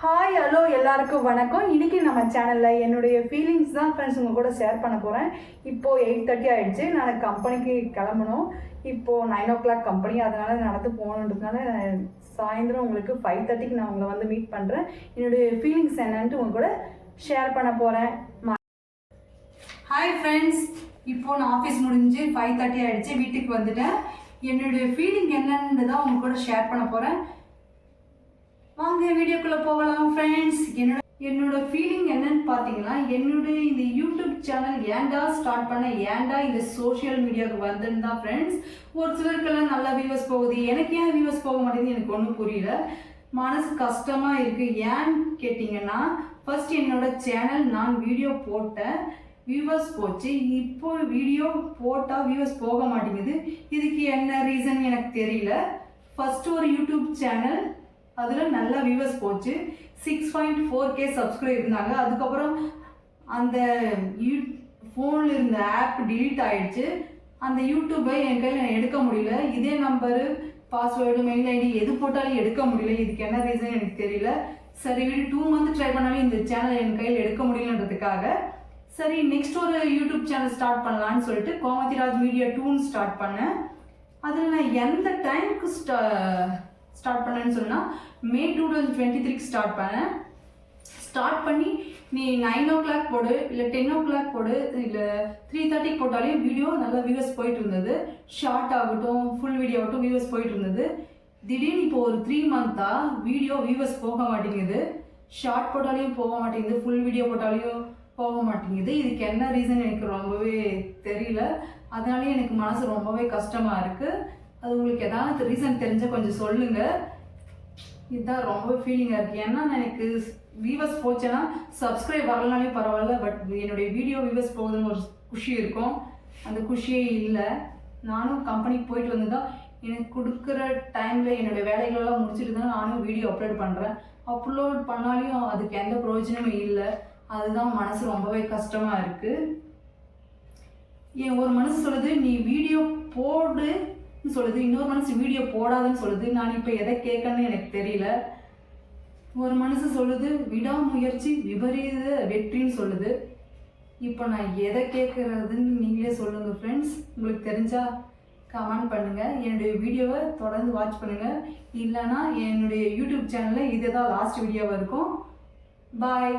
Hi hello எல்லாருக்கும் வணக்கம். இன்றைக்கி நம்ம சேனலில் என்னுடைய ஃபீலிங்ஸ் தான் ஃப்ரெண்ட்ஸ் உங்கள் கூட ஷேர் பண்ண போகிறேன். இப்போது 8:30 ஆகிடுச்சு. நான் கம்பெனிக்கு கிளம்பணும். இப்போது 9 o'clock கம்பெனி, அதனால் நடந்து போகணுன்றதுனால சாயந்தரம் உங்களுக்கு 5:30க்கு நான் உங்களை வந்து மீட் பண்ணுறேன். என்னுடைய ஃபீலிங்ஸ் என்னன்ட்டு உங்கள் கூட ஷேர் பண்ண போகிறேன். ஹாய் ஃப்ரெண்ட்ஸ், இப்போது நான் ஆஃபீஸ் முடிஞ்சு 5:30 ஆகிடுச்சு. வீட்டுக்கு வந்துட்டேன். என்னுடைய ஃபீலிங் என்னன்னு தான் உங்கள் கூட ஷேர் பண்ண போகிறேன். வாங்க வீடியோக்குள்ளே போகலாம் ஃப்ரெண்ட்ஸ். என்னோட ஃபீலிங் என்னன்னு பார்த்தீங்கன்னா, என்னுடைய இந்த யூடியூப் சேனல் ஏன்டா ஸ்டார்ட் பண்ண, ஏன்டா இந்த சோஷியல் மீடியாவுக்கு வந்துன்னு தான் ஃப்ரெண்ட்ஸ். ஒரு சிலருக்கெல்லாம் நல்லா வியூவர்ஸ் போகுது, எனக்கு ஏன் வியூவர்ஸ் போக மாட்டேங்குது எனக்கு ஒன்றும் புரியல. மனசு கஷ்டமாக இருக்குது. ஏன்னு கேட்டிங்கன்னா, ஃபர்ஸ்ட் என்னோட சேனல் நான் வீடியோ போட்டேன், வியூவர்ஸ் போச்சு. இப்போ வீடியோ போட்டால் வியூவர்ஸ் போக மாட்டேங்குது. இதுக்கு என்ன ரீசன் எனக்கு தெரியல. ஃபர்ஸ்ட் ஒரு யூடியூப் சேனல், அதில் நல்லா வியூவர்ஸ் போச்சு. 6.4K சப்ஸ்கிரைப் இருந்தாங்க. அதுக்கப்புறம் அந்த ஃபோனில் இருந்த ஆப் டிலீட் ஆகிடுச்சு. அந்த யூடியூப்பை என் கையில் எடுக்க முடியல. இதே நம்பரு, பாஸ்வேர்டு, மெயில் ஐடி எது போட்டாலும் எடுக்க முடியல. இதுக்கு என்ன ரீசன் எனக்கு தெரியல. சரி, 2 month ட்ரை பண்ணாலும் இந்த சேனல் என் கையில் எடுக்க முடியலன்றதுக்காக சரி நெக்ஸ்ட் ஒரு யூடியூப் சேனல் ஸ்டார்ட் பண்ணலான்னு சொல்லிட்டு கோமதிராஜ் மீடியா 2 ஸ்டார்ட் பண்ணேன். அதில் நான் எந்த டைமுக்கு ஸ்டார்ட் பண்ணேன்னு சொன்னால் May 2023 ஸ்டார்ட் பண்ணேன். ஸ்டார்ட் பண்ணி நீ 9 o'clock போடு, இல்லை 10 o'clock போடு, இல்லை 3:30 போட்டாலே வீடியோ நல்லா வியூவர்ஸ் போயிட்டு இருந்தது. ஷார்ட் ஆகட்டும், ஃபுல் வீடியோ ஆகட்டும், வியூவர்ஸ் போயிட்டு இருந்தது. திடீர்னு இப்போ ஒரு 3 month-ஆக வீடியோ வியூவர்ஸ் போக மாட்டேங்குது. ஷார்ட் போட்டாலையும் போக மாட்டேங்குது, ஃபுல் வீடியோ போட்டாலையும் போக மாட்டேங்குது. இதுக்கு என்ன ரீசன் எனக்கு ரொம்பவே தெரியல. அதனாலே எனக்கு மனசு ரொம்பவே கஷ்டமாக இருக்குது. அது உங்களுக்கு ஏதாவது ரீசன் தெரிஞ்சால் கொஞ்சம் சொல்லுங்கள். இதுதான் ரொம்ப ஃபீலிங்காக இருக்குது. ஏன்னா எனக்கு வியூவர்ஸ் போச்சுன்னா சப்ஸ்கிரைப் வரலனாலே பரவாயில்ல, பட் என்னுடைய வீடியோ வியூவர்ஸ் போகுதுன்னு ஒரு குஷி இருக்கும். அந்த குஷியே இல்லை. நானும் கம்பெனிக்கு போயிட்டு வந்து தான் எனக்கு கொடுக்குற டைமில் என்னுடைய வேலைகளெல்லாம் முடிச்சுட்டு தான் நானும் வீடியோ அப்லோட் பண்ணுறேன். அப்லோட் பண்ணாலையும் அதுக்கு எந்த பிரயோஜனமும் இல்லை. அதுதான் மனசு ரொம்பவே கஷ்டமாக இருக்குது. ஒரு மனசு சொல்லுது நீ வீடியோ போடு சொல்லுது, இன்னொரு மனசு வீடியோ போடாதுன்னு சொல்லுது. நான் இப்போ எதை கேட்கணும்னு எனக்கு தெரியல. ஒரு மனசு சொல்லுது விடாமுயற்சி விபரீத வெற்றின்னு சொல்லுது. இப்போ நான் எதை கேட்குறதுன்னு நீங்களே சொல்லுங்கள் ஃப்ரெண்ட்ஸ். உங்களுக்கு தெரிஞ்சால் கமெண்ட் பண்ணுங்கள். என்னுடைய வீடியோவை தொடர்ந்து வாட்ச் பண்ணுங்கள். இல்லைனா என்னுடைய யூடியூப் சேனலில் இதுதான் லாஸ்ட் வீடியோவாக இருக்கும். பாய்.